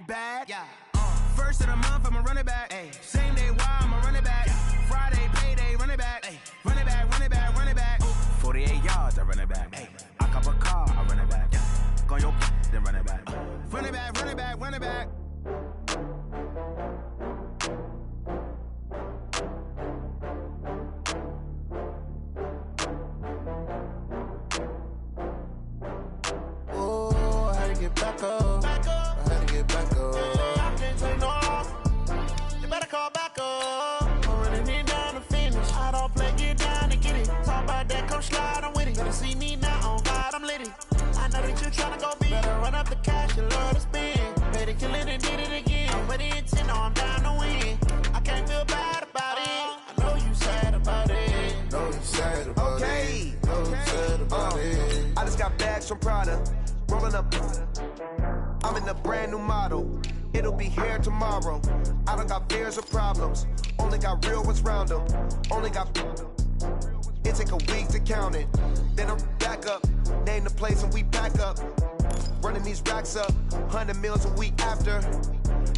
my bad. Yeah. First of the month, I'ma run it back. Ay. Same day, why I'ma run it back. Yeah. Friday, payday, run it back. Ay. Run it back, run it back, run it back. 48 yards, I run it back. Ay. I cop a car, I run it back. Yeah. Go on your then run it back. Run it back, run it back, run it back. Oh, I had to get back up. I had to get back up. I can't take no off. You better call back up. I'm running it down to finish. I don't play, get down and get it. Talk about that, come slide, I'm with it. Better see me now, on God, I'm lit it. I know that you tryna go big. Better run up the cash, you love to spend. Made it, kill it, and did it again. I'm with the intent, no, I'm down to win. I can't feel bad about it. I know you sad about it. Know you sad about it. Know you sad about it. I just got bags from Prada. Rolling up. I'm in a brand new model. It'll be here tomorrow. I don't got fears or problems. Only got real ones round them. Only got. It take a week to count it. Then I'm back up. Name the place and we pack up. Running these racks up. 100 meals a week after.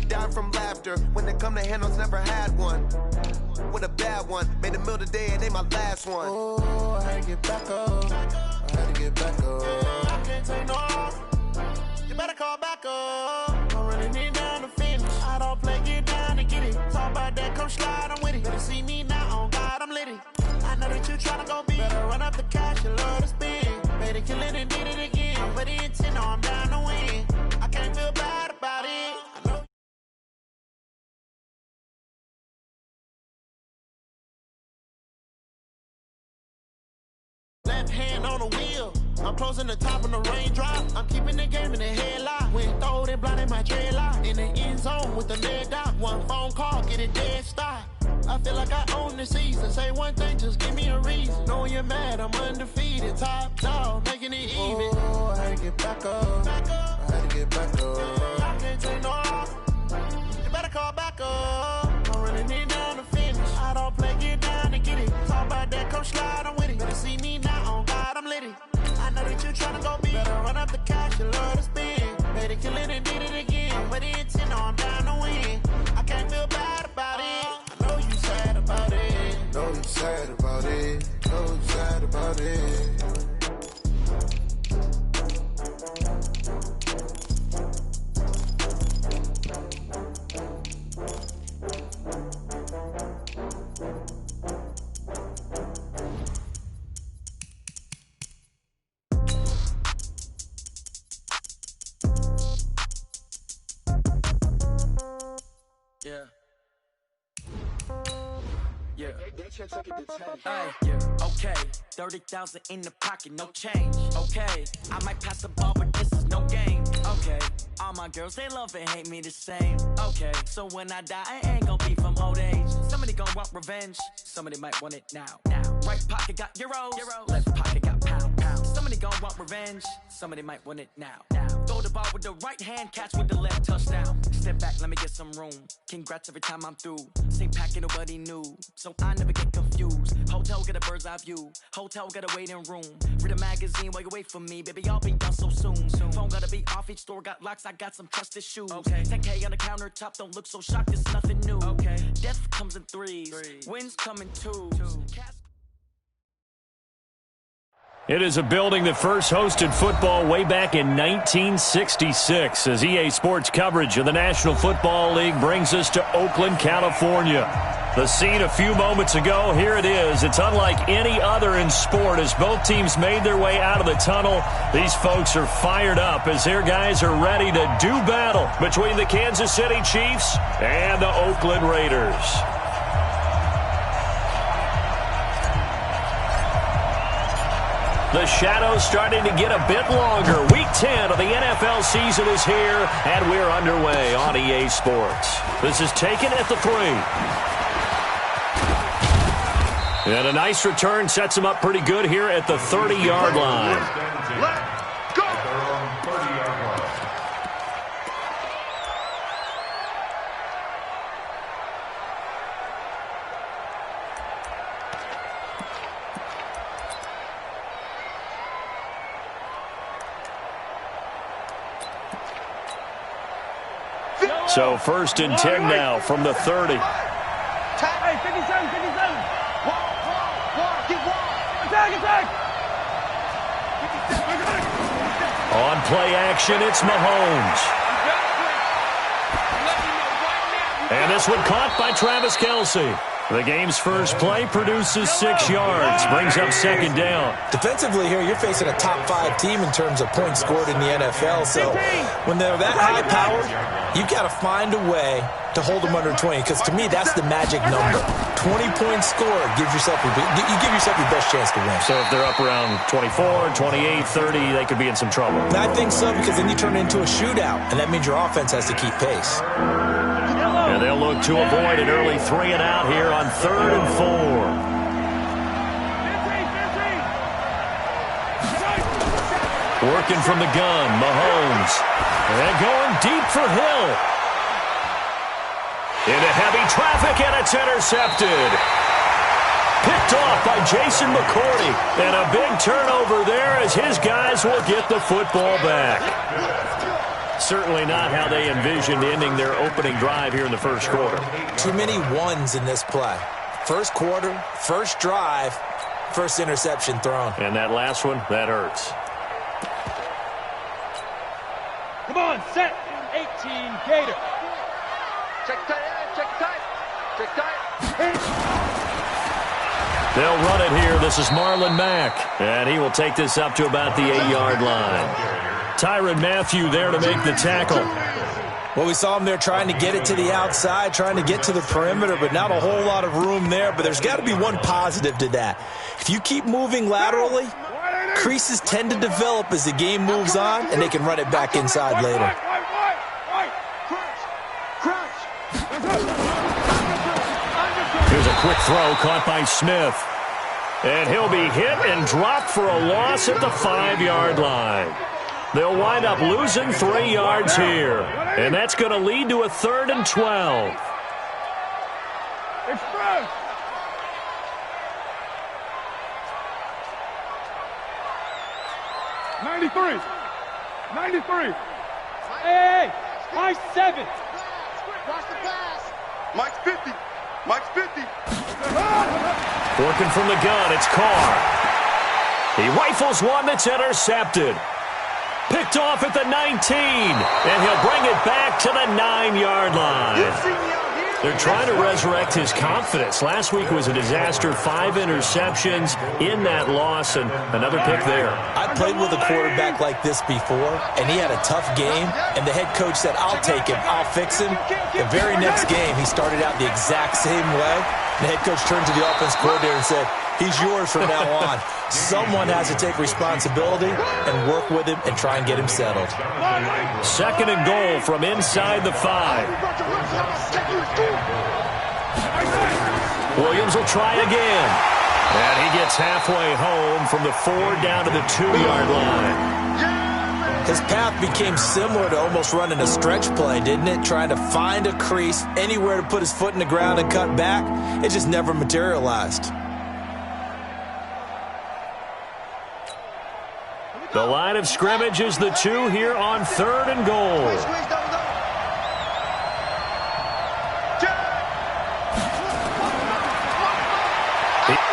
Down from laughter. When they come to handles, never had one. With a bad one. Made a meal today and they my last one. Oh, I had to get back up. I had to get back up. I can't take no off. You better call back up. I'm running it down to finish. I don't play, get down and get it. Talk about that, come slide, I'm with it. Better see me now, on God, I'm lit it. I know that you tryna go big. Better run up the cash, you love to spend. Made it, kill it, and did it again. I'm with the intent, no, I'm down to win. I can't feel bad about it. I know. Left hand on the wheel. I'm closing the top of the raindrop. I'm keeping the game in the headlock. When throw it blind in my dreadlock. In the end zone with the leg dot. One phone call, get it dead stop. I feel like I own the season. Say one thing, just give me a reason. Knowing you're mad, I'm undefeated. Top dog, making it even. Oh, I had to get back up. I had to get back up. I can't take no off. You better call back up. I'm running it down to finish. I don't play, get down and get it. Talk about that, come slide, I'm with it. Better see me now, on God, I'm lit it. I know that you tryna go big. Better run up the cash, you love to spend. Made it, kill it, and did it again. With the intent, no, I'm down to win. I can't feel bad about it. I know you sad about it. Know you sad about it. Know you sad about it. Yeah. Yeah. Yeah. Okay. 30,000 in the pocket, no change. Okay. I might pass the ball, but this is no game. Okay. All my girls, they love and hate me the same. Okay. So when I die, I ain't gonna be from old age. Somebody gonna want revenge. Somebody might want it now. Right pocket got euros. Left pocket got pounds. Somebody gonna want revenge. Somebody might want it now. Throw the ball with the right hand, catch with the left, touchdown. Step back, let me get some room. Congrats every time I'm through. Same packet, nobody knew, so I never get confused. Hotel get a bird's eye view. Hotel got a waiting room. Read a magazine while you wait for me, baby. I'll be done so soon. Phone gotta be off. Each store got locks. I got some trusted shoes. Okay. 10K on the countertop. Don't look so shocked. It's nothing new. Okay. Death comes in threes. Wins come in twos. It is a building that first hosted football way back in 1966 as EA Sports coverage of the National Football League brings us to Oakland, California. The scene a few moments ago, here it is. It's unlike any other in sport as both teams made their way out of the tunnel. These folks are fired up as their guys are ready to do battle between the Kansas City Chiefs and the Oakland Raiders. The shadow's starting to get a bit longer. Week 10 of the NFL season is here, and we're underway on EA Sports. This is taken at the 3. And a nice return sets him up pretty good here at the 30-yard line. Let's go! So 1st and 10 now from the 30. Hey, 57. Attack. On play action, it's Mahomes. And this one caught by Travis Kelce. The game's first play produces 6 yards, brings up 2nd down. Defensively here, you're facing a top 5 team in terms of points scored in the NFL. So when they're that high powered, you've got to find a way to hold them under 20. Because to me, that's the magic number. 20 points scored gives yourself you give yourself your best chance to win. So if they're up around 24, 28, 30, they could be in some trouble. And I think so, because then you turn it into a shootout, and that means your offense has to keep pace. And they'll look to avoid an early 3 and out here on 3rd and 4. Working from the gun, Mahomes. And going deep for Hill. Into heavy traffic, and it's intercepted. Picked off by Jason McCourty. And a big turnover there as his guys will get the football back. Certainly not how they envisioned ending their opening drive here in the first quarter. Too many ones in this play. First quarter, first drive, first interception thrown. And that last one, that hurts. Come on, set. 18, Gator. Check tight. They'll run it here. This is Marlon Mack. And he will take this up to about the 8-yard line. Tyrann Mathieu there to make the tackle. Well, we saw him there trying to get it to the outside, trying to get to the perimeter, but not a whole lot of room there. But there's got to be one positive to that. If you keep moving laterally, creases tend to develop as the game moves on, and they can run it back inside later. Here's a quick throw caught by Smith. And he'll be hit and dropped for a loss at the 5-yard line. They'll wind up losing 3 yards here. And that's going to lead to a 3rd and 12. Express. '93. Hey, Mike 7. Watch the pass. Mike's 50. Working from the gun, it's Carr. He rifles one that's intercepted. Picked off at the 19, and he'll bring it back to the 9-yard line. They're trying to resurrect his confidence. Last week was a disaster, 5 interceptions in that loss, and another pick there. I played with a quarterback like this before, and he had a tough game, and the head coach said, I'll take him, I'll fix him. The very next game, he started out the exact same way. The head coach turned to the offense coordinator and said, he's yours from now on. Someone has to take responsibility and work with him and try and get him settled. 2nd and goal from inside the 5. Williams will try again. And he gets halfway home from the 4 down to the 2-yard line. His path became similar to almost running a stretch play, didn't it? Trying to find a crease, anywhere to put his foot in the ground and cut back. It just never materialized. The line of scrimmage is the 2 here on 3rd and goal.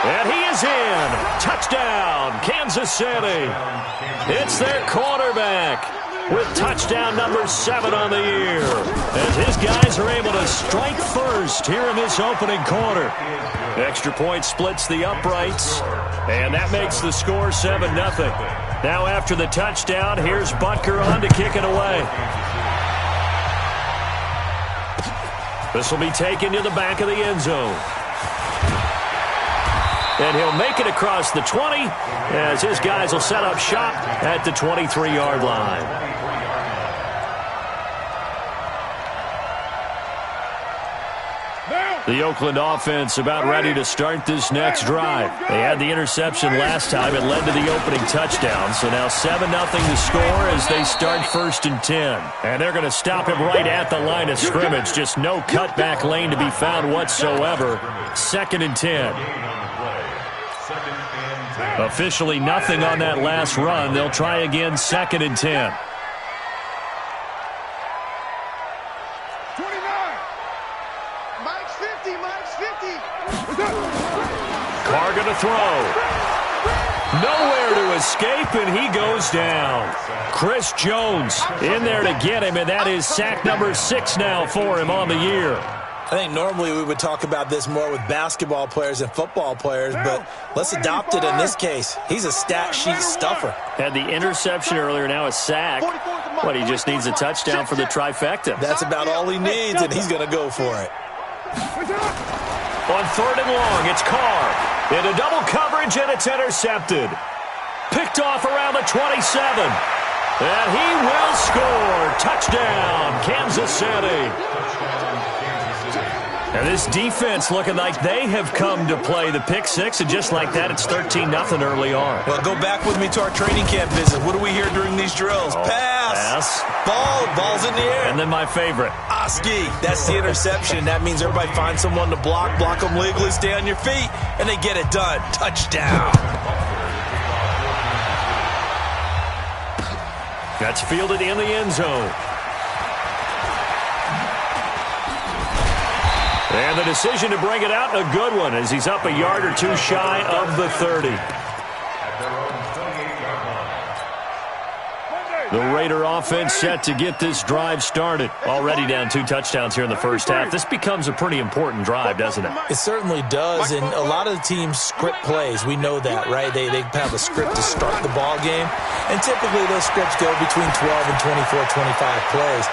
And he is in. Touchdown, Kansas City. It's their quarterback with touchdown number 7 on the year, as his guys are able to strike first here in this opening quarter. Extra point splits the uprights, and that makes the score 7-0. Now after the touchdown, here's Butker on to kick it away. This will be taken to the back of the end zone. And he'll make it across the 20 as his guys will set up shop at the 23-yard line. The Oakland offense about ready to start this next drive. They had the interception last time. It led to the opening touchdown. So now 7-0 to score as they start 1st and 10. And they're going to stop him right at the line of scrimmage. Just no cutback lane to be found whatsoever. 2nd and 10. Officially nothing on that last run. They'll try again 2nd and 10. throw. Nowhere to escape, and he goes down. Chris Jones in there to get him, and that is sack number 6 now for him on the year. I think normally we would talk about this more with basketball players and football players, but let's adopt it in this case. He's a stat sheet stuffer. Had the interception earlier, now a sack. But he just needs a touchdown for the trifecta. That's about all he needs, and he's going to go for it. On 3rd and long, it's Carr. Into double coverage, and it's intercepted. Picked off around the 27. And he will score. Touchdown, Kansas City. And this defense looking like they have come to play the pick six, and just like that, it's 13-0 early on. Well, go back with me to our training camp visit. What do we hear during these drills? Pass. Ball's in the air. And then my favorite. Oski. That's the interception. That means everybody finds someone to block them legally, stay on your feet, and they get it done. Touchdown. That's fielded in the end zone. And the decision to bring it out, a good one, as he's up a yard or two shy of the 30. The Raider offense set to get this drive started. Already down 2 touchdowns here in the first half. This becomes a pretty important drive, doesn't it? It certainly does, and a lot of the teams script plays. We know that, right? They have a script to start the ball game, and typically those scripts go between 12 and 24, 25 plays.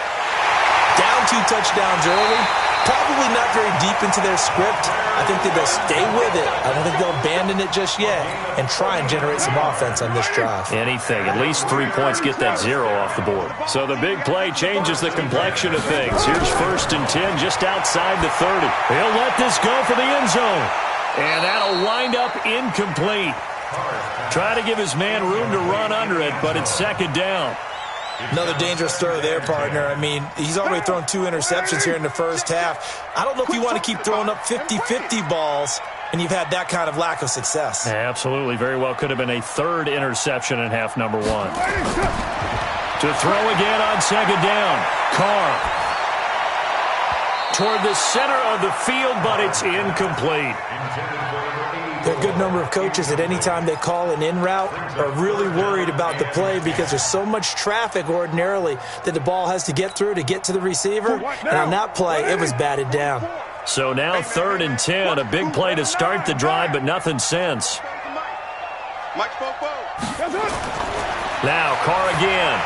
Down 2 touchdowns early, probably not very deep into their script. I think that they'll stay with it. I don't think they'll abandon it just yet and try and generate some offense on this drive. Anything. At least 3 points, get that 0 off the board. So the big play changes the complexion of things. Here's 1st and 10 just outside the 30. He'll let this go for the end zone. And that'll wind up incomplete. Try to give his man room to run under it, but it's 2nd down. Another dangerous throw there, partner. I mean, he's already thrown 2 interceptions here in the first half. I don't know if you want to keep throwing up 50-50 balls, and you've had that kind of lack of success. Absolutely. Very well could have been a 3rd interception in half number 1. To throw again on 2nd down. Carr. Toward the center of the field, but it's incomplete. There are a good number of coaches at any time they call an in route are really worried about the play because there's so much traffic ordinarily that the ball has to get through to get to the receiver. And on that play, it was batted down. So now 3rd and 10, a big play to start the drive, but nothing since. Now Carr again.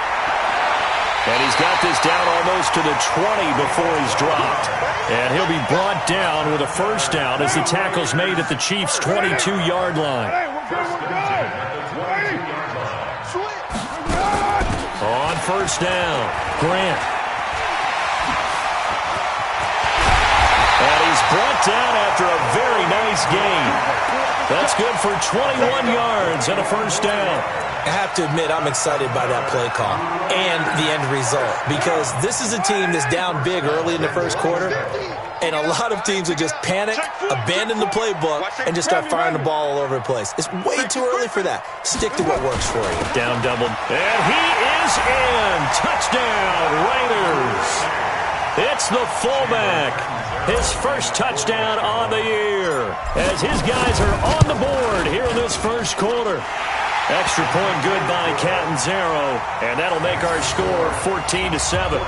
And he's got this down almost to the 20 before he's dropped. And he'll be brought down with a 1st down as the tackle's made at the Chiefs' 22-yard line. On 1st down, Grant. And he's brought down after a very nice gain. That's good for 21 yards and a 1st down. I have to admit, I'm excited by that play call and the end result because this is a team that's down big early in the first quarter, and a lot of teams will just panic, abandon the playbook, and just start firing the ball all over the place. It's way too early for that. Stick to what works for you. Down doubled, and he is in. Touchdown, Raiders. It's the fullback. His 1st touchdown on the year as his guys are on the board here in this first quarter. Extra point good by Catanzaro, and that'll make our score 14-7.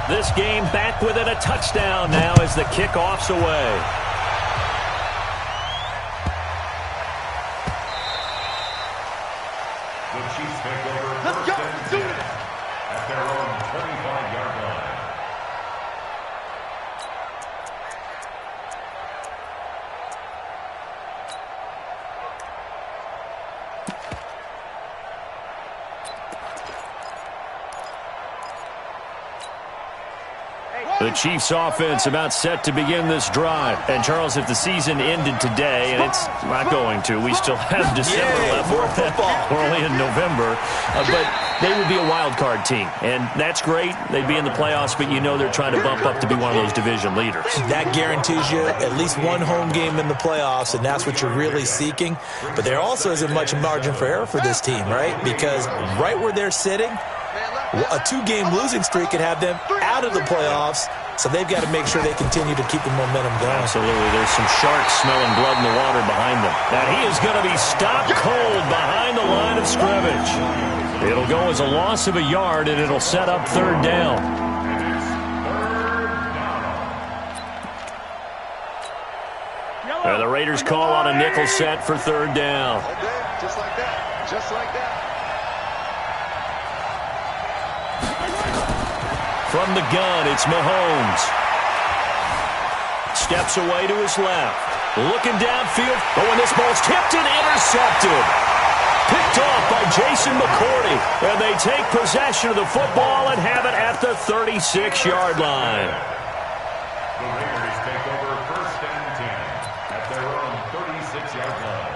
This game back within a touchdown now as the kickoff's away. Let's go. Do it. At their own 25-yard line. The Chiefs offense about set to begin this drive. And, Charles, if the season ended today, and it's not going to, we still have December left. More football. We're only in November. But they would be a wild card team. And that's great. They'd be in the playoffs, but you know they're trying to bump up to be one of those division leaders. That guarantees you at least one home game in the playoffs, and that's what you're really seeking. But there also isn't much margin for error for this team, right? Because right where they're sitting, a 2-game losing streak could have them out of the playoffs, so they've got to make sure they continue to keep the momentum going. Absolutely. There's some sharks smelling blood in the water behind them. Now he is going to be stopped cold behind the line of scrimmage. It'll go as a loss of a yard, and it'll set up 3rd down. And the Raiders call on a nickel set for 3rd down. Just like that. Just like that. From the gun, it's Mahomes. Steps away to his left. Looking downfield. Oh, and this ball's tipped and intercepted. Picked off by Jason McCourty. And they take possession of the football and have it at the 36-yard line. The Raiders take over 1st and 10 at their own 36-yard line.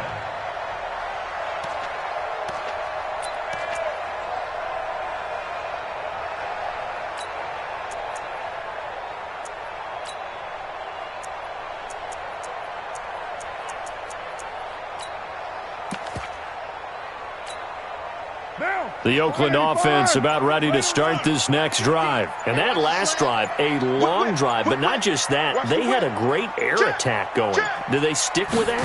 The Oakland offense about ready to start this next drive. And that last drive, a long drive, but not just that. They had a great air attack going. Do they stick with that?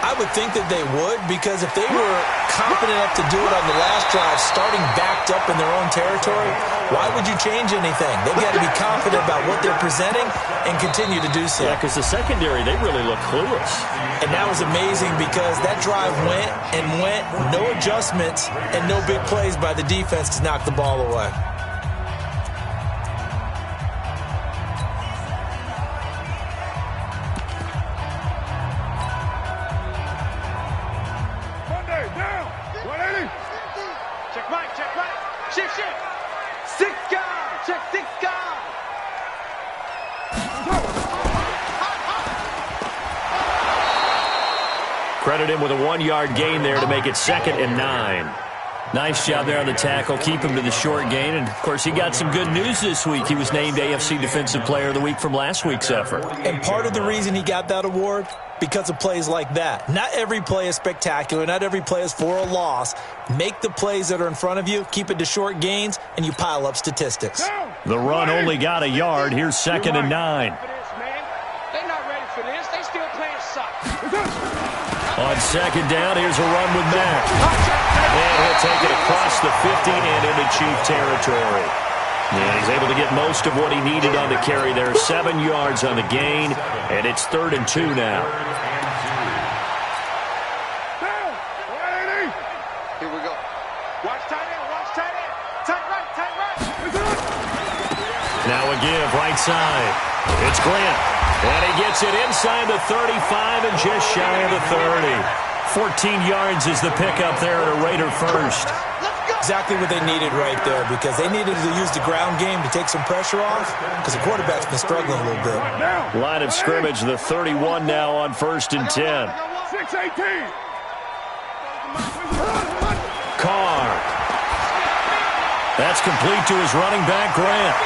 I would think that they would, because if they were confident enough to do it on the last drive, starting backed up in their own territory, why would you change anything? They've got to be confident about what they're presenting and continue to do so. Yeah, because the secondary, they really look clueless. And that was amazing because that drive went and went, no adjustments and no big plays by the defense to knock the ball away. Monday, down. 180. Check right, check right. Shift, shift. 6 guys. Check 6 guys. Credit him with a 1-yard gain there to make it 2nd and 9. Nice job there on the tackle. Keep him to the short gain. And, of course, he got some good news this week. He was named AFC Defensive Player of the Week from last week's effort. And part of the reason he got that award, because of plays like that. Not every play is spectacular. Not every play is for a loss. Make the plays that are in front of you, keep it to short gains, and you pile up statistics. The run only got a yard. Here's 2nd and 9. They're not ready for this. They still playing soccer. On 2nd down, here's a run with Mack. And he'll take it across the 50 and into Chief territory. And he's able to get most of what he needed on the carry there. 7 yards on the gain, and it's 3rd and 2 now. Here we go. Watch tight end, watch tight end. Tight right, tight right. Now a give, right side. It's Grant. And he gets it inside the 35 and just shy of the 30. 14 yards is the pickup there at a Raider first. Exactly what they needed right there, because they needed to use the ground game to take some pressure off, because the quarterback's been struggling a little bit. Line of scrimmage, the 31 now on 1st and 10. 6-18. Carr. That's complete to his running back, Grant.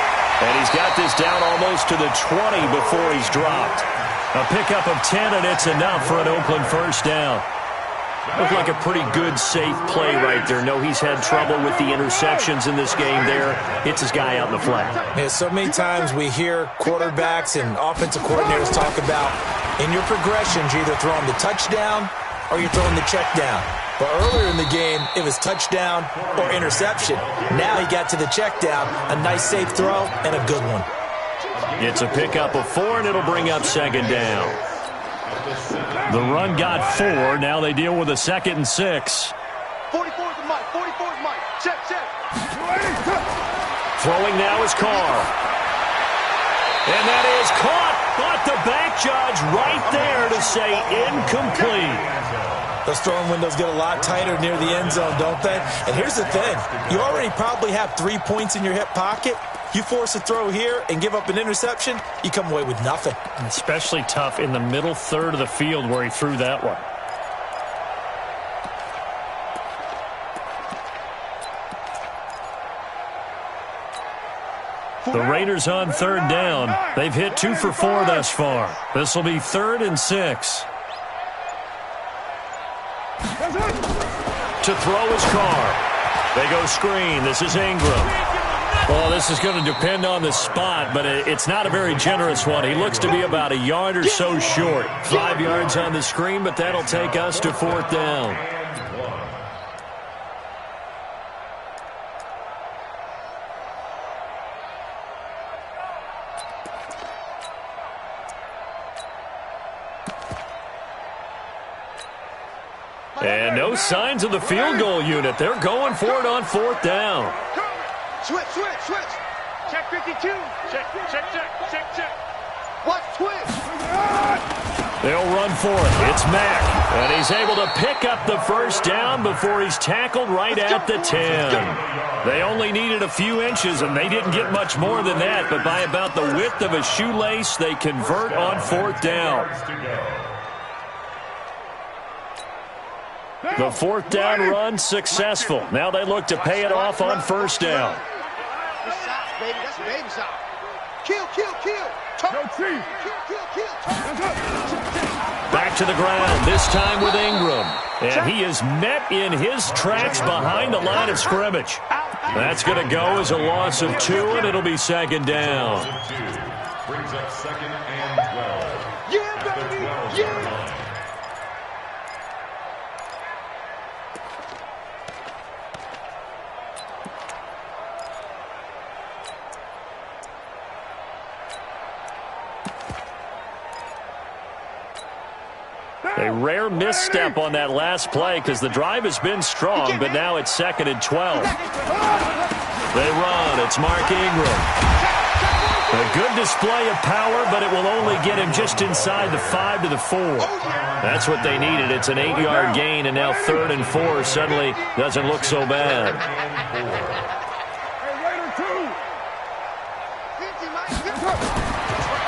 And he's got this down almost to the 20 before he's dropped. A pickup of 10, and it's enough for an Oakland first down. Looked like a pretty good, safe play right there. No, he's had trouble with the interceptions in this game there. Hits his guy out in the flat. Yeah, so many times we hear quarterbacks and offensive coordinators talk about, in your progressions, you're either throwing the touchdown or you're throwing the check down. But earlier in the game, it was touchdown or interception. Now he got to the check down, a nice safe throw, and a good one. It's a pickup of 4, and it'll bring up 2nd down. The run got 4. Now they deal with a 2nd and 6. 44 is the mic, 44 is mic. Check, check. Throwing now is Carr. And that is caught, but the back judge right there to say incomplete. Those throwing windows get a lot tighter near the end zone, don't they? And here's the thing. You already probably have 3 points in your hip pocket. You force a throw here and give up an interception, you come away with nothing. Especially tough in the middle third of the field where he threw that one. The Raiders on third down. They've hit 2 for 4 thus far. This will be 3rd and 6. To throw his Carr. They go screen. This is Ingram. Well, this is going to depend on the spot, but it's not a very generous one. He looks to be about a yard or so short. 5 yards on the screen, but that'll take us to 4th down. And no signs of the field goal unit. They're going for it on 4th down. Switch. Check 52. Check. What switch? They'll run for it. It's Mack. And he's able to pick up the 1st down before he's tackled right at the 10. They only needed a few inches, and they didn't get much more than that. But by about the width of a shoelace, they convert on 4th down. The 4th down run successful. Now they look to pay it off on 1st down. Baby, that's baby shot. Kill. Back to the ground, this time with Ingram. And he is met in his tracks behind the line of scrimmage. That's going to go as a loss of 2, and it'll be 2nd down. Brings up 2nd and 12. Yeah, baby. Yeah. A rare misstep on that last play because the drive has been strong, but now it's 2nd and 12. They run. It's Mark Ingram. A good display of power, but it will only get him just inside the 5 to the 4. That's what they needed. It's an 8-yard gain, and now 3rd and 4 suddenly doesn't look so bad.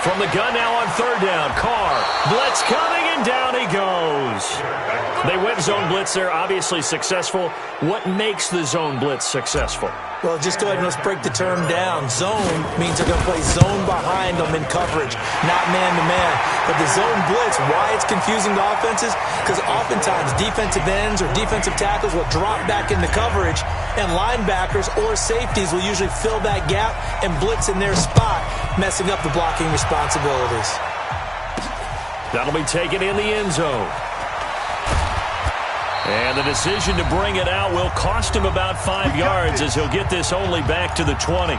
From the gun now on 3rd down. Carr. Blitz coming, and down he goes. They went zone blitz there, obviously successful. What makes the zone blitz successful? Well, just go ahead and let's break the term down. Zone means they're going to play zone behind them in coverage, not man-to-man. But the zone blitz, why it's confusing to offenses? Because oftentimes defensive ends or defensive tackles will drop back into coverage, and linebackers or safeties will usually fill that gap and blitz in their spot, messing up the blocking responsibilities. That'll be taken in the end zone. And the decision to bring it out will cost him about 5 yards as he'll get this only back to the 20.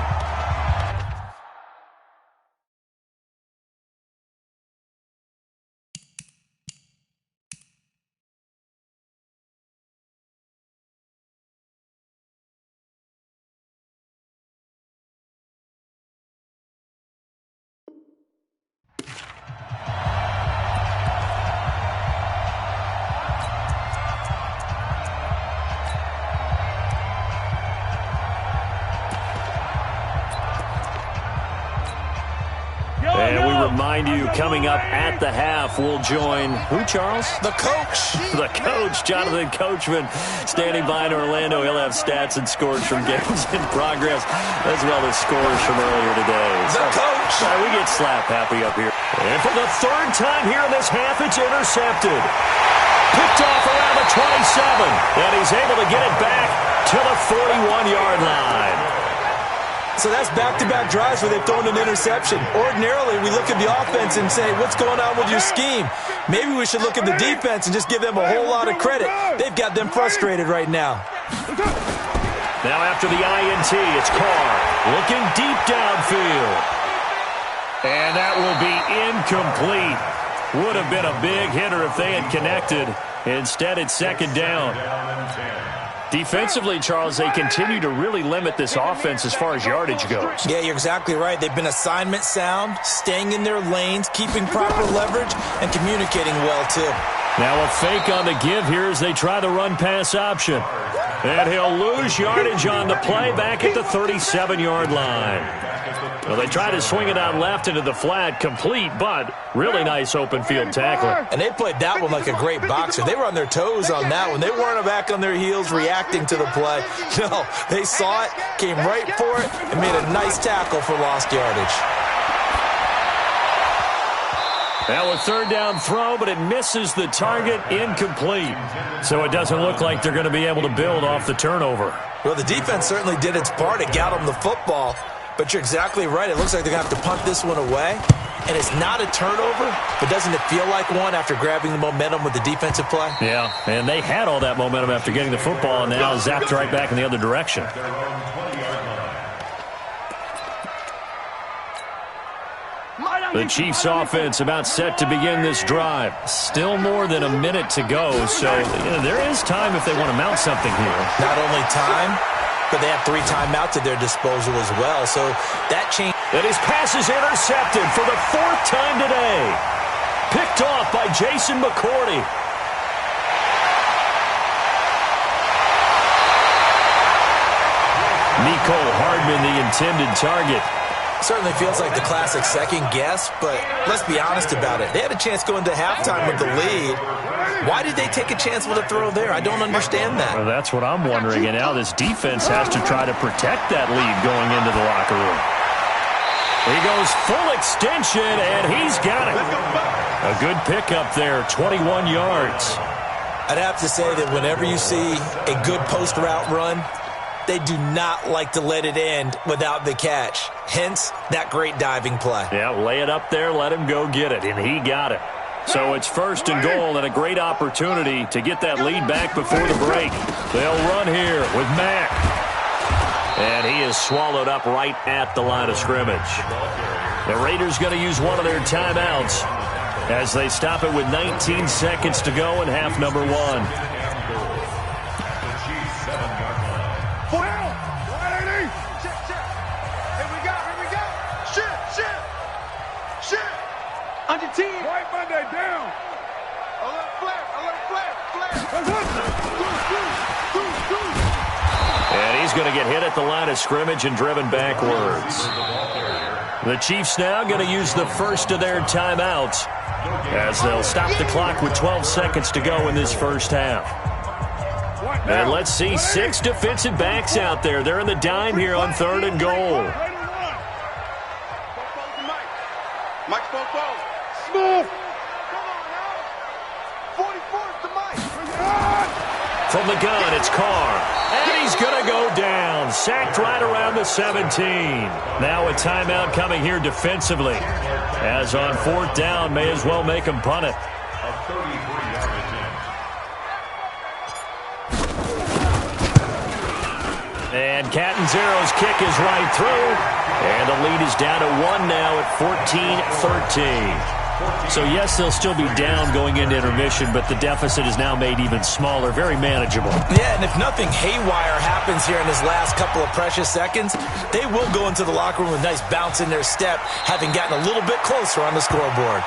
And we remind you, coming up at the half, we'll join who, Charles? The coach. The coach, Jonathan Coachman, standing by in Orlando. He'll have stats and scores from games in progress, as well as scores from earlier today. The coach. We get slap happy up here. And for the 3rd time here in this half, it's intercepted. Picked off around the 27, and he's able to get it back to the 41-yard line. So that's back-to-back drives where they've thrown an interception. Ordinarily, we look at the offense and say, what's going on with your scheme? Maybe we should look at the defense and just give them a whole lot of credit. They've got them frustrated right now. Now after the INT, it's Carr looking deep downfield. And that will be incomplete. Would have been a big hitter if they had connected. Instead, it's 2nd down. Defensively, Charles, they continue to really limit this offense as far as yardage goes. Yeah, you're exactly right. They've been assignment sound, staying in their lanes, keeping proper leverage, and communicating well, too. Now a fake on the give here as they try the run-pass option. And he'll lose yardage on the play back at the 37-yard line. Well, they try to swing it out left into the flat, complete, but really nice open field tackling. And they played that one like a great boxer. They were on their toes on that one. They weren't back on their heels reacting to the play. No, they saw it, came right for it, and made a nice tackle for lost yardage. Now a third down throw, but it misses the target, incomplete. So it doesn't look like they're going to be able to build off the turnover. Well, the defense certainly did its part. It got them the football. But you're exactly right. It looks like they're going to have to punt this one away. And it's not a turnover, but doesn't it feel like one after grabbing the momentum with the defensive play? Yeah, and they had all that momentum after getting the football, and now zapped right back in the other direction. The Chiefs offense about set to begin this drive. Still more than a minute to go, so there is time if they want to mount something here. Not only time, but they have 3 timeouts at their disposal as well, so that change. And his pass is intercepted for the 4th time today. Picked off by Jason McCourty. Nicole Hardman, the intended target. Certainly feels like the classic second guess, but let's be honest about it. They had a chance going to halftime with the lead. Why did they take a chance with a throw there? I don't understand that. Well, that's what I'm wondering, and now this defense has to try to protect that lead going into the locker room. He goes full extension, and he's got it. A good pickup there, 21 yards. I'd have to say that whenever you see a good post route run, they do not like to let it end without the catch. Hence, that great diving play. Yeah, lay it up there, let him go get it, and he got it. So it's 1st and goal and a great opportunity to get that lead back before the break. They'll run here with Mack. And he is swallowed up right at the line of scrimmage. The Raiders going to use one of their timeouts as they stop it with 19 seconds to go in half number 1. On your team. White Monday down. A little flare. And he's going to get hit at the line of scrimmage and driven backwards. The Chiefs now going to use the first of their timeouts as they'll stop the clock with 12 seconds to go in this first half. And let's see, 6 defensive backs out there. They're in the dime here on 3rd and goal. Mike Popo. Smooth. Come on now. 44's the Mike. From the gun, it's Carr. And he's going to go down. Sacked right around the 17. Now a timeout coming here defensively. As on 4th down, may as well make him punt it. And Catanzaro's kick is right through. And the lead is down to 1 now at 14-13. So, yes, they'll still be down going into intermission, but the deficit is now made even smaller, very manageable. Yeah, and if nothing haywire happens here in his last couple of precious seconds, they will go into the locker room with a nice bounce in their step, having gotten a little bit closer on the scoreboard.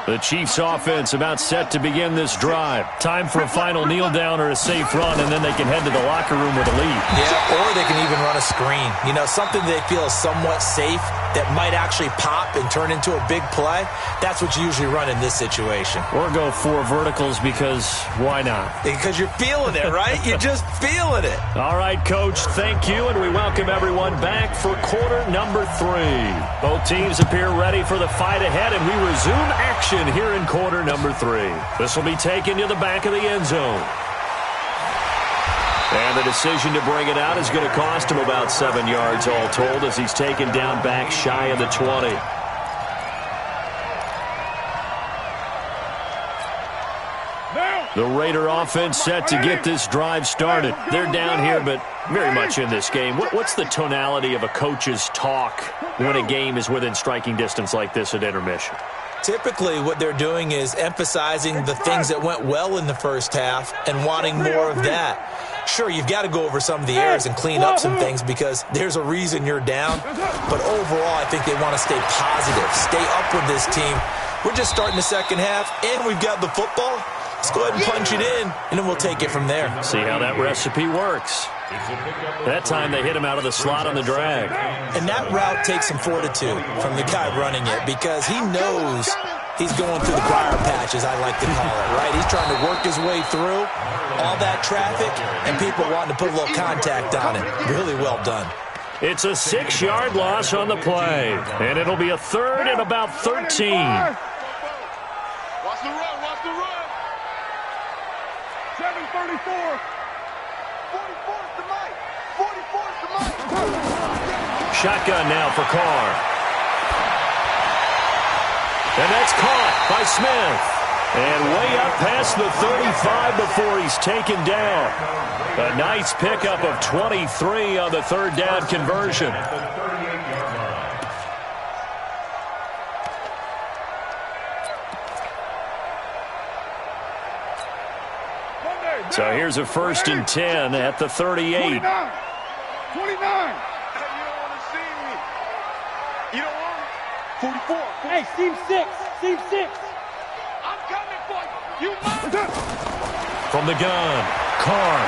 The Chiefs offense about set to begin this drive. Time for a final kneel down or a safe run, and then they can head to the locker room with a lead. Yeah, or they can even run a screen. You know, something they feel is somewhat safe that might actually pop and turn into a big play. That's what you usually run in this situation. Or go 4 verticals because why not? Because you're feeling it, right? You're just feeling it. All right, Coach, thank you, and we welcome everyone back for quarter number 3. Both teams appear ready for the fight ahead, and we resume action here in quarter number 3. This will be taken to the back of the end zone. And the decision to bring it out is going to cost him about 7 yards all told as he's taken down back shy of the 20. The Raider offense set to get this drive started. They're down here, but very much in this game. What's the tonality of a coach's talk when a game is within striking distance like this at intermission? Typically, what they're doing is emphasizing the things that went well in the first half and wanting more of that. Sure, you've got to go over some of the errors and clean up some things because there's a reason you're down. But overall, I think they want to stay positive, stay up with this team. We're just starting the second half, and we've got the football. Let's go ahead and punch it in, and then we'll take it from there. See how that recipe works. That time they hit him out of the slot on the drag. And that route takes some fortitude from the guy running it because he knows he's going through the briar patch, as I like to call it, right? He's trying to work his way through all that traffic and people wanting to put a little contact on it. Really well done. It's a 6-yard loss on the play, and it'll be a third and about 13. Watch the run, watch the run. 734. 44 to Mike. 44 to Mike. Shotgun now for Carr. And that's caught by Smith. And way up past the 35 before he's taken down. A nice pickup of 23 on the third down conversion. So here's a 1st and 10 at the 38. 29. 29. You don't want to see me. You don't want me. 44. Hey, seam 6. Seam 6. I'm coming for you. You must. From the gun, Carr.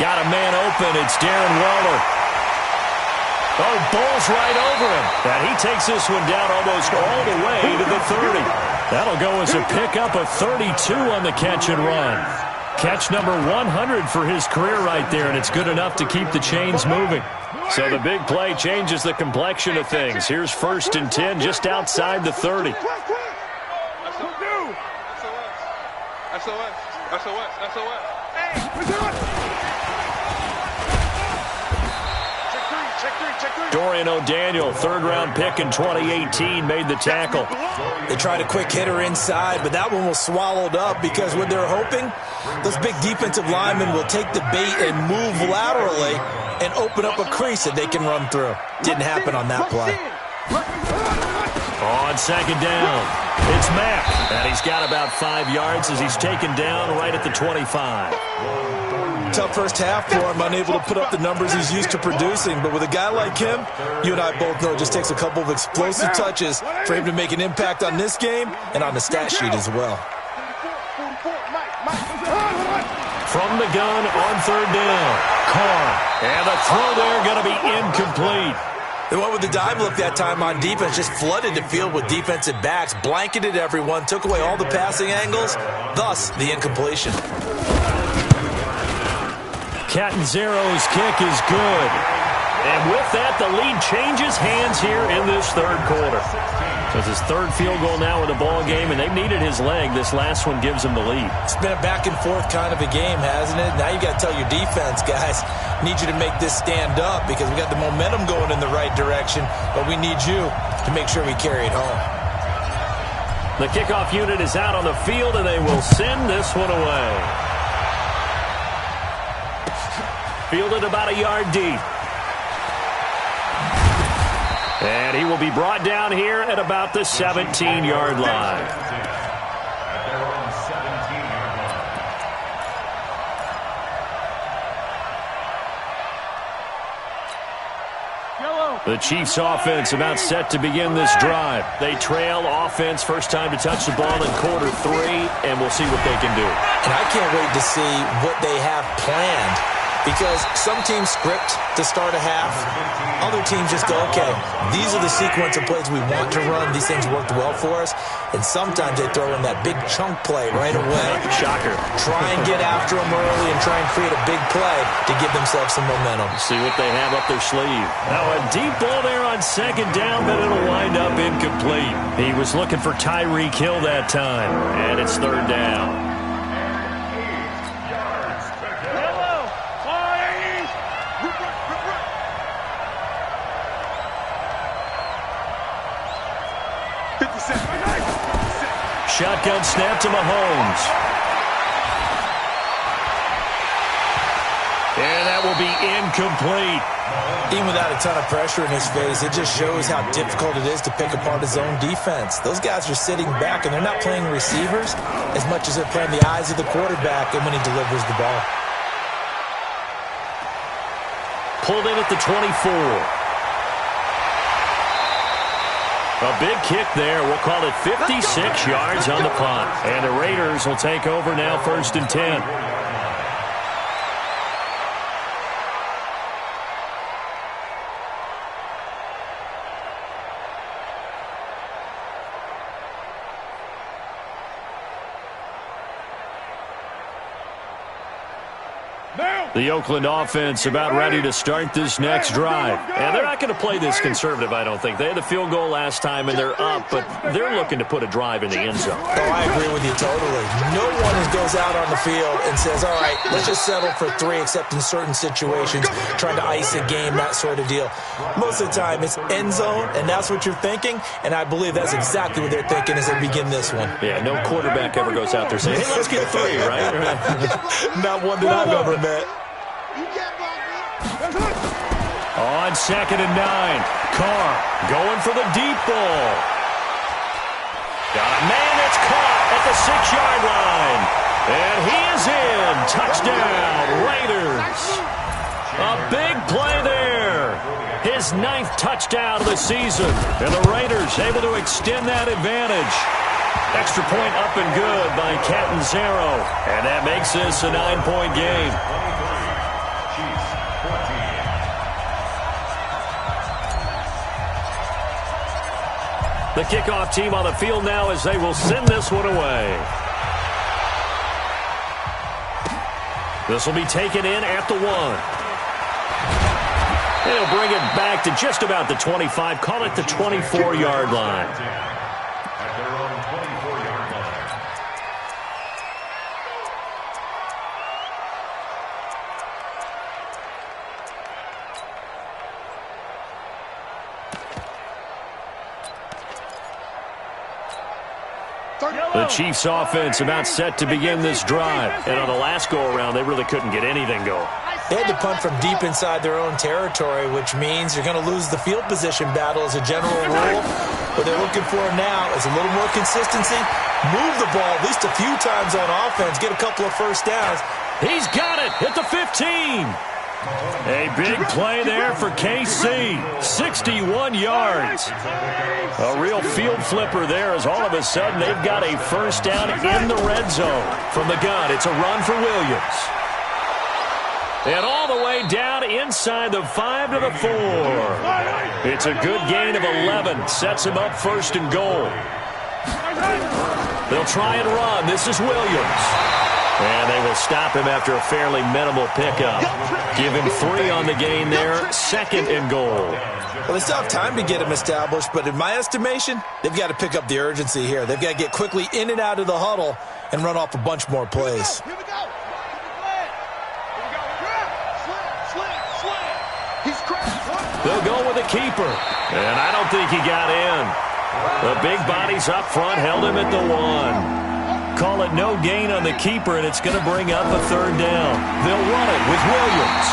Got a man open. It's Darren Waller. Oh, bowls right over him. And he takes this one down almost all the way to the 30. That'll go as a pickup of 32 on the catch and run. Catch number 100 for his career right there, and it's good enough to keep the chains moving. So the big play changes the complexion of things. Here's 1st and 10 just outside the 30. Dorian O'Daniel, 3rd-round pick in 2018, made the tackle. They tried a quick hitter inside, but that one was swallowed up because what they're hoping, those big defensive linemen will take the bait and move laterally and open up a crease that they can run through. Didn't happen on that play. On 2nd down, it's Mack, and he's got about 5 yards as he's taken down right at the 25. Tough first half for him, unable to put up the numbers he's used to producing. But with a guy like him, you and I both know it just takes a couple of explosive touches for him to make an impact on this game and on the stat sheet as well. From the gun on 3rd down, Carr. And the throw there going to be incomplete. They went with the dime look that time on defense, just flooded the field with defensive backs, blanketed everyone, took away all the passing angles, thus the incompletion. Catanzaro's kick is good. And with that, the lead changes hands here in this 3rd quarter. So it's his 3rd field goal now in the ball game, and they've needed his leg. This last one gives him the lead. It's been a back-and-forth kind of a game, hasn't it? Now you got to tell your defense, guys, need you to make this stand up because we got the momentum going in the right direction, but we need you to make sure we carry it home. The kickoff unit is out on the field, and they will send this one away. Fielded about a yard deep. And he will be brought down here at about the 17-yard line. At their own 17-yard line. The Chiefs offense about set to begin this drive. They trail offense, first time to touch the ball in quarter 3, and we'll see what they can do. And I can't wait to see what they have planned. Because some teams script to start a half. Other teams just go, okay, these are the sequence of plays we want to run. These things worked well for us. And sometimes they throw in that big chunk play right away. Shocker. Try and get after them early and try and create a big play to give themselves some momentum. See what they have up their sleeve. Now a deep ball there on 2nd down, but it'll wind up incomplete. He was looking for Tyreek Hill that time. And it's 3rd down. Shotgun snap to Mahomes. And that will be incomplete. Even without a ton of pressure in his face, it just shows how difficult it is to pick apart his own defense. Those guys are sitting back, and they're not playing receivers as much as they're playing the eyes of the quarterback and when he delivers the ball. pulled in at the 24. A big kick there. We'll call it 56 yards on the punt. And the Raiders will take over now, 1st and 10. The Oakland offense about ready to start this next drive. And they're not going to play this conservative, I don't think. They had the field goal last time, and they're up, but they're looking to put a drive in the end zone. Oh, I agree with you totally. No one goes out on the field and says, all right, let's just settle for 3, except in certain situations, trying to ice a game, that sort of deal. Most of the time, it's end zone, and that's what you're thinking, and I believe that's exactly what they're thinking as they begin this one. Yeah, no quarterback ever goes out there saying, hey, let's get 3, right? Not one that I've ever met. On 2nd and 9, Carr going for the deep ball. Got a man that's caught at the 6-yard line. And he is in. Touchdown, Raiders. A big play there. His 9th touchdown of the season. And the Raiders able to extend that advantage. Extra point up and good by Catanzaro. And that makes this a 9-point game. The kickoff team on the field now as they will send this one away. This will be taken in at the 1. They'll bring it back to just about the 25. Call it the 24-yard line. At their own 24-yard line. The Chiefs offense about set to begin this drive. And on the last go-around, they really couldn't get anything going. They had to punt from deep inside their own territory, which means you're going to lose the field position battle as a general rule. What they're looking for now is a little more consistency. Move the ball at least a few times on offense. Get a couple of first downs. He's got it at the 15. A big play there for KC. 61 yards. A real field flipper there as all of a sudden they've got a first down in the red zone. From the gun, it's a run for Williams. And all the way down inside the 5 to the 4. It's a good gain of 11. Sets him up 1st and goal. They'll try and run. This is Williams. And they will stop him after a fairly minimal pickup. Give him 3 on the gain there. 2nd and goal. Well, they still have time to get him established, but in my estimation, they've got to pick up the urgency here. They've got to get quickly in and out of the huddle and run off a bunch more plays. They'll go with a keeper. And I don't think he got in. The big bodies up front held him at the 1. Call it no gain on the keeper, and it's going to bring up a 3rd down. They'll run it with Williams.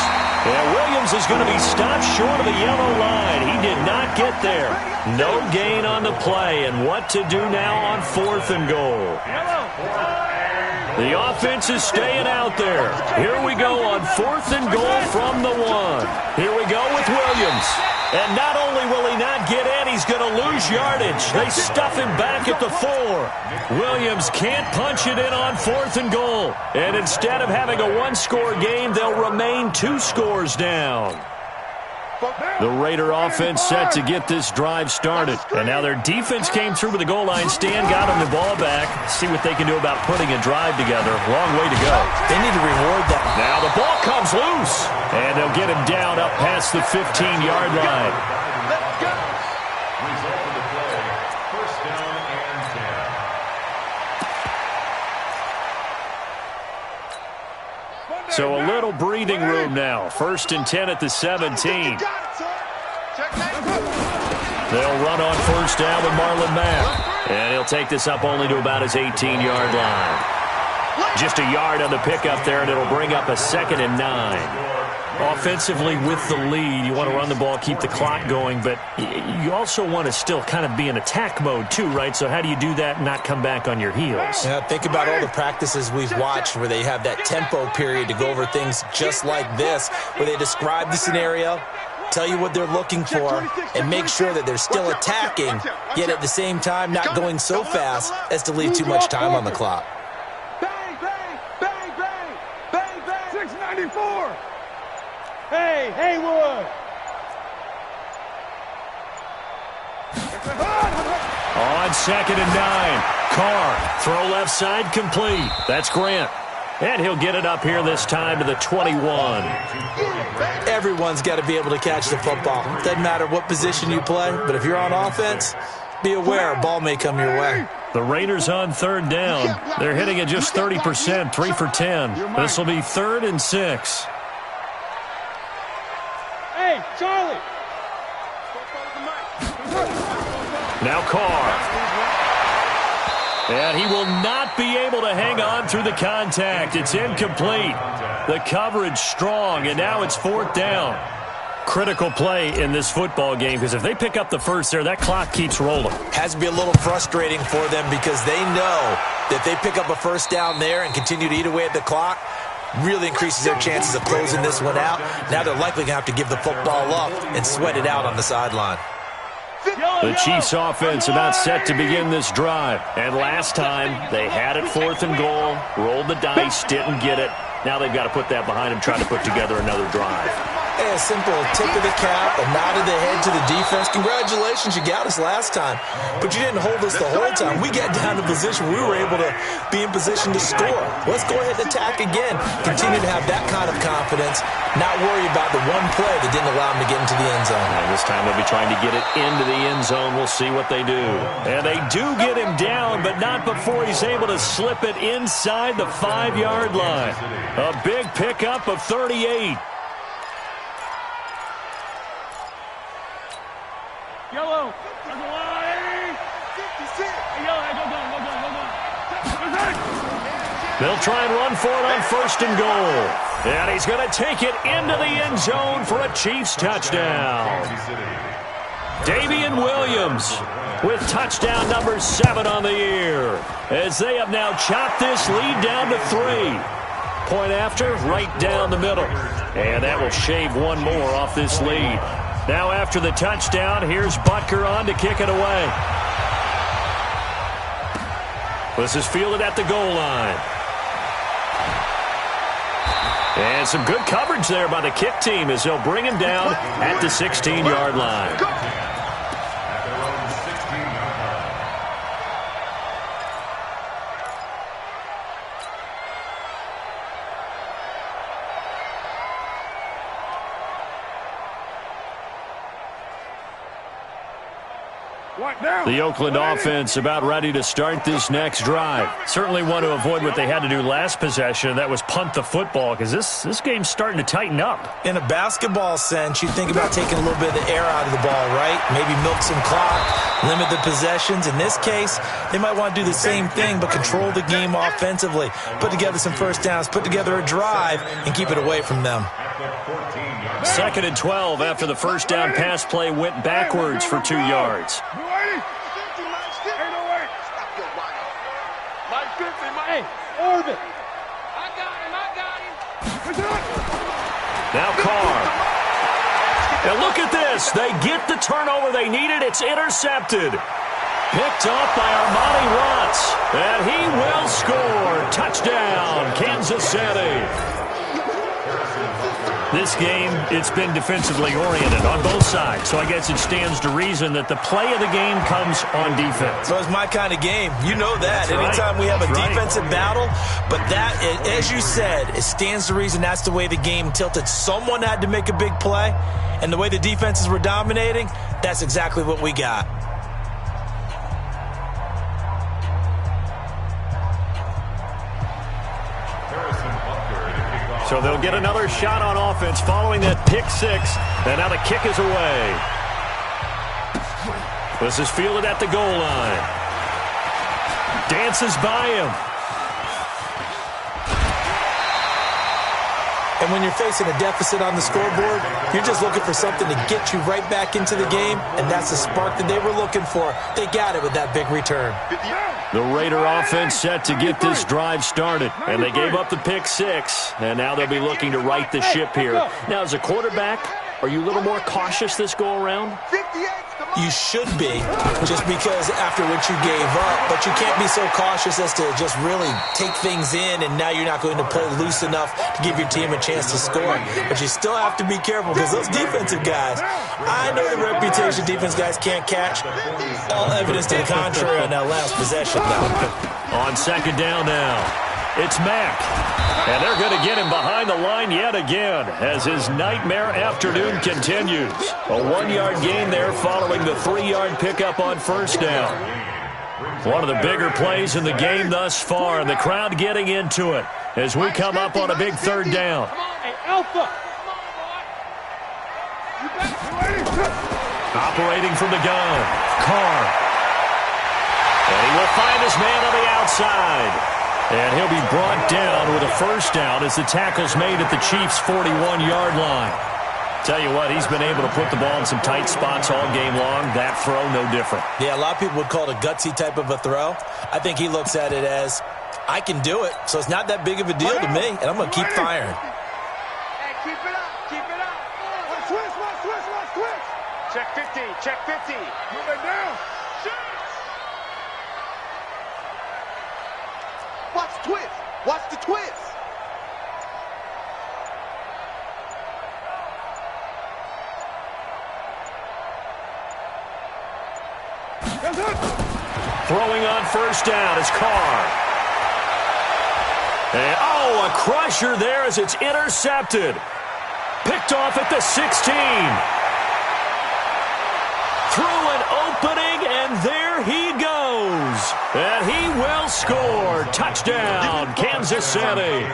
And Williams is going to be stopped short of the yellow line. He did not get there. No gain on the play, and what to do now on 4th and goal. The offense is staying out there. Here we go on 4th and goal from the 1. Here we go with Williams. And not only will he not get in, he's going to lose yardage. They stuff him back at the 4. Williams can't punch it in on 4th and goal. And instead of having a 1-score game, they'll remain 2 scores down. The Raider offense set to get this drive started. And now their defense came through with the goal line stand, got them the ball back. See what they can do about putting a drive together. Long way to go. They need to reward that. Now the ball comes loose. And they'll get him down up past the 15-yard line. Let's go. Result of the play, 1st down and 10. So a little breathing room now. 1st and 10 at the 17. They'll run on 1st down with Marlon Mack. And he'll take this up only to about his 18-yard line. Just a yard on the pickup there, and it'll bring up a 2nd and 9. Offensively with the lead, you want to run the ball, keep the clock going, but you also want to still kind of be in attack mode too, right? So how do you do that and not come back on your heels? Yeah, think about all the practices we've watched where they have that tempo period to go over things just like this, where they describe the scenario, tell you what they're looking for, and make sure that they're still attacking, yet at the same time not going so fast as to leave too much time on the clock. Bang, bang, bang, bang, bang, bang. 694. Hey, Haywood! On 2nd and 9. Carr, throw left side, complete. That's Grant. And he'll get it up here this time to the 21. Everyone's got to be able to catch the football. Doesn't matter what position you play, but if you're on offense, be aware a ball may come your way. The Raiders on 3rd down. They're hitting at just 30%, 3 for 10. This will be 3rd and 6. Hey, Charlie! Now Carr. And he will not be able to hang on through the contact. It's incomplete. The coverage strong, and now it's 4th down. Critical play in this football game, because if they pick up the first there, that clock keeps rolling. Has to be a little frustrating for them because they know that they pick up a first down there and continue to eat away at the clock, really increases their chances of closing this one out. Now they're likely going to have to give the football up and sweat it out on the sideline. The Chiefs offense about set to begin this drive. And last time, they had it 4th and goal, rolled the dice, didn't get it. Now they've got to put that behind them, try to put together another drive. Hey, a simple tip of the cap, a nod of the head to the defense. Congratulations, you got us last time. But you didn't hold us the whole time. We got down to position. We were able to be in position to score. Let's go ahead and attack again. Continue to have that kind of confidence, not worry about the one play that didn't allow them to get into the end zone. And this time they'll be trying to get it into the end zone. We'll see what they do. And they do get him down, but not before he's able to slip it inside the 5-yard line. A big pickup of 38. Yellow! They'll try and run for it on 1st and goal. And he's going to take it into the end zone for a Chiefs touchdown. Davian Williams with touchdown number 7 on the year, as they have now chopped this lead down to 3. Point after, right down the middle. And that will shave one more off this lead. Now after the touchdown, here's Butker on to kick it away. This is fielded at the goal line. And some good coverage there by the kick team as they'll bring him down at the 16-yard line. The Oakland offense about ready to start this next drive. Certainly want to avoid what they had to do last possession. That was punt the football, because this game's starting to tighten up. In a basketball sense, you think about taking a little bit of the air out of the ball, right? Maybe milk some clock, limit the possessions. In this case, they might want to do the same thing, but control the game offensively. Put together some first downs, put together a drive, and keep it away from them. 2nd and 12 after the first down pass play went backwards for 2 yards. Hey, Orbit! I got him. Now Carr. And look at this. They get the turnover they needed. It's intercepted. Picked off by Armani Watts. And he will score. Touchdown, Kansas City. This game, it's been defensively oriented on both sides, so I guess it stands to reason that the play of the game comes on defense. So it's my kind of game. You know that. That's Anytime right. we have a That's defensive right. battle, but that, as you said, it stands to reason that's the way the game tilted. Someone had to make a big play, and the way the defenses were dominating, that's exactly what we got. So they'll get another shot on offense following that pick 6. And now the kick is away. This is fielded at the goal line. Dances by him. And when you're facing a deficit on the scoreboard, you're just looking for something to get you right back into the game, and that's the spark that they were looking for. They got it with that big return. The Raider offense set to get this drive started, and they gave up the pick six, and now they'll be looking to right the ship here. Now, as a quarterback, are you a little more cautious this go-around? You should be, just because after what you gave up, but you can't be so cautious as to just really take things in, and now you're not going to play loose enough to give your team a chance to score. But you still have to be careful because those defensive guys, I know the reputation defense guys can't catch. All evidence to the contrary on that last possession, though. On second down now, it's Mack. And they're going to get him behind the line yet again as his nightmare afternoon continues. A 1-yard gain there following the 3-yard pickup on first down. One of the bigger plays in the game thus far, and the crowd getting into it as we come up on a big third down. Hey, Alpha! Operating from the gun, Carr. And he will find his man on the outside. And he'll be brought down with a first down as the tackle's made at the Chiefs' 41-yard line. Tell you what, he's been able to put the ball in some tight spots all game long. That throw, no different. Yeah, a lot of people would call it a gutsy type of a throw. I think he looks at it as, I can do it, so it's not that big of a deal to me, and I'm going to keep firing. Hey, keep it up, keep it up. Watch twist. Check 50, check 50. Move it down. Watch the twist. Watch the twist. Throwing on first down is Carr. And, a crusher there as it's intercepted. Picked off at the 16. Through an opening, and there he goes. And he will score. Touchdown, Kansas City.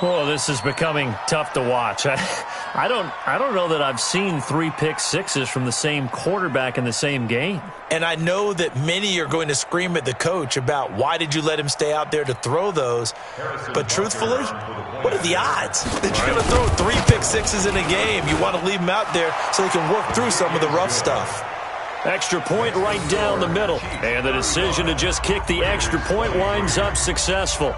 Oh, this is becoming tough to watch. I don't know that I've seen 3 pick sixes from the same quarterback in the same game. And I know that many are going to scream at the coach about why did you let him stay out there to throw those. But truthfully, what are the odds that you're going to throw 3 pick sixes in a game? You want to leave him out there so he can work through some of the rough stuff. Extra point right down the middle. And the decision to just kick the extra point winds up successful.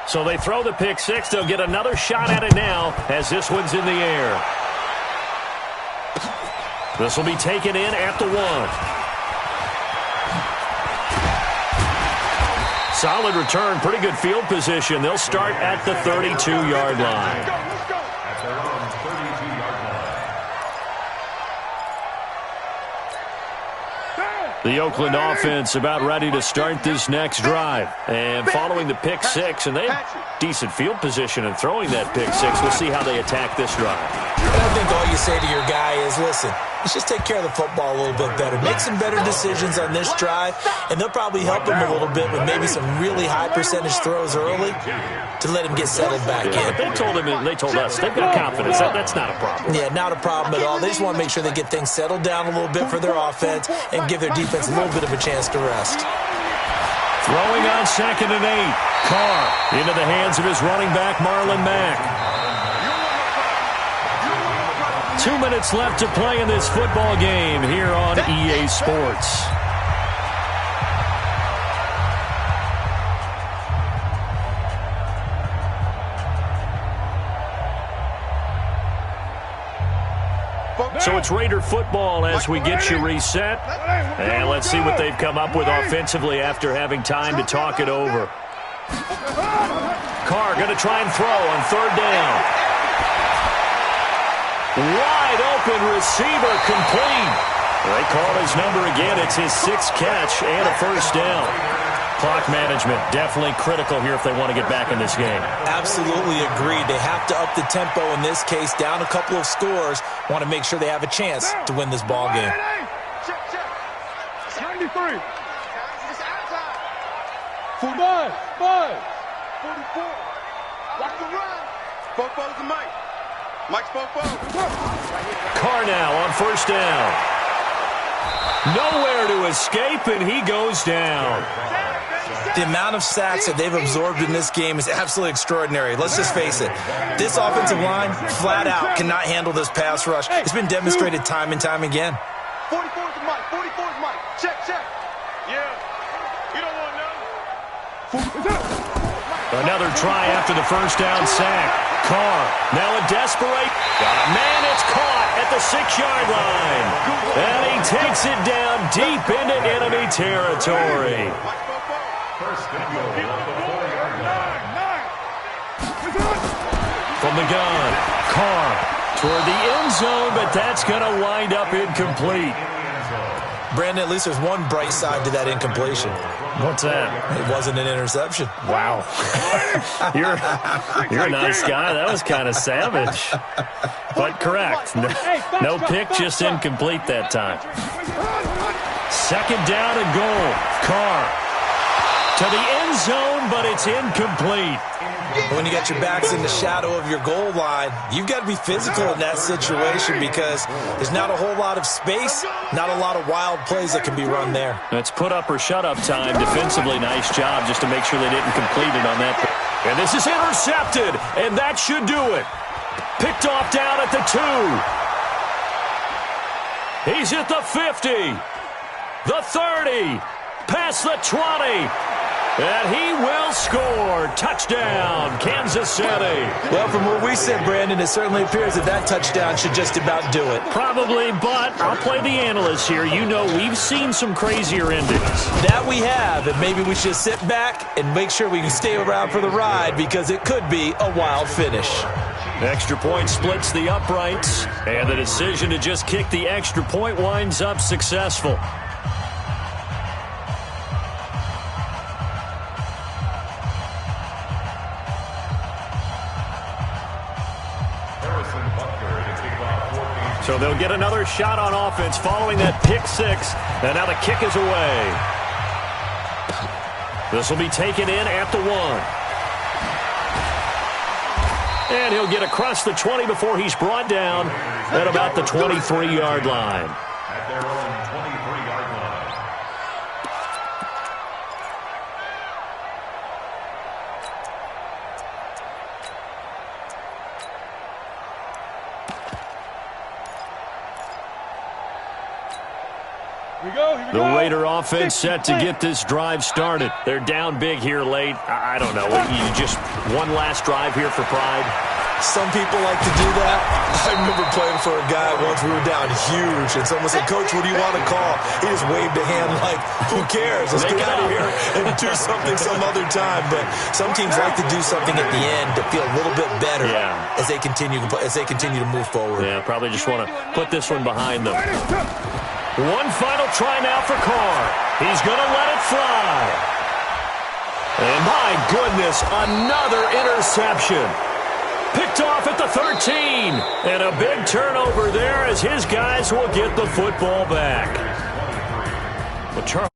So they throw the pick six. They'll get another shot at it now as this one's in the air. This will be taken in at the 1. Solid return, pretty good field position. They'll start at the 32-yard line. At their own 32-yard line. The Oakland offense about ready to start this next drive. And following the pick six, and they have decent field position in throwing that pick six. We'll see how they attack this drive. And I think all you say to your guy is, listen, let's just take care of the football a little bit better. Make some better decisions on this drive, and they'll probably help him a little bit with maybe some really high percentage throws early to let him get settled back in. But they told us, they've got confidence. That's not a problem. Yeah, not a problem at all. They just want to make sure they get things settled down a little bit for their offense and give their defense a little bit of a chance to rest. Throwing on 2nd and 8. Carr into the hands of his running back, Marlon Mack. 2 minutes left to play in this football game here on EA Sports. So it's Raider football as we get you reset. And let's see what they've come up with offensively after having time to talk it over. Carr going to try and throw on 3rd down. Wide open receiver complete. They call his number again. It's his 6th catch and a first down. Clock management definitely critical here if they want to get back in this game. Absolutely agreed. They have to up the tempo in this case, down a couple of scores. Want to make sure they have a chance to win this ball game. 53. Buzz. 44. Watch the run. Fofo's the Mike. Mike's Fofo. Carr now on first down. Nowhere to escape, and he goes down. The amount of sacks that they've absorbed in this game is absolutely extraordinary. Let's just face it. This offensive line, flat out, cannot handle this pass rush. It's been demonstrated time and time again. 44's the Mike. 44's Mike. Check. Yeah. You don't want none. Another try after the first down sack. Carr now a desperate. Got a man, it's caught at the 6-yard line. And he takes it down deep into enemy territory. From the gun, Carr toward the end zone, but that's going to wind up incomplete. Brandon, at least there's one bright side to that incompletion. What's that? It wasn't an interception. Wow. You're a nice guy. That was kind of savage. But correct. No pick, just incomplete that time. Second down and goal. Carr to the end zone, but it's incomplete. When you got your backs in the shadow of your goal line, you've got to be physical in that situation because there's not a whole lot of space, not a lot of wild plays that can be run there. It's put up or shut up time. Defensively, nice job just to make sure they didn't complete it on that. And this is intercepted, and that should do it. Picked off down at the 2. He's at the 50, the 30, past the 20. And he will score. Touchdown, Kansas City. Well, from what we said, Brandon, it certainly appears that touchdown should just about do it. Probably, but I'll play the analyst here. You know we've seen some crazier endings. That we have, and maybe we should sit back and make sure we can stay around for the ride because it could be a wild finish. Extra point splits the uprights, and the decision to just kick the extra point winds up successful. So they'll get another shot on offense following that pick 6. And now the kick is away. This will be taken in at the 1. And he'll get across the 20 before he's brought down at about the 23-yard line. At their own 23-yard line. The Raider offense set to get this drive started. They're down big here late. I don't know. You just one last drive here for pride. Some people like to do that. I remember playing for a guy once. We were down huge, and someone said, "Coach, what do you want to call?" He just waved a hand like, "Who cares? Let's get out of here and do something some other time." But some teams like to do something at the end to feel a little bit better as they continue to move forward. Yeah, probably just want to put this one behind them. One final try now for Carr. He's going to let it fly. And my goodness, another interception. Picked off at the 13. And a big turnover there as his guys will get the football back. But Charles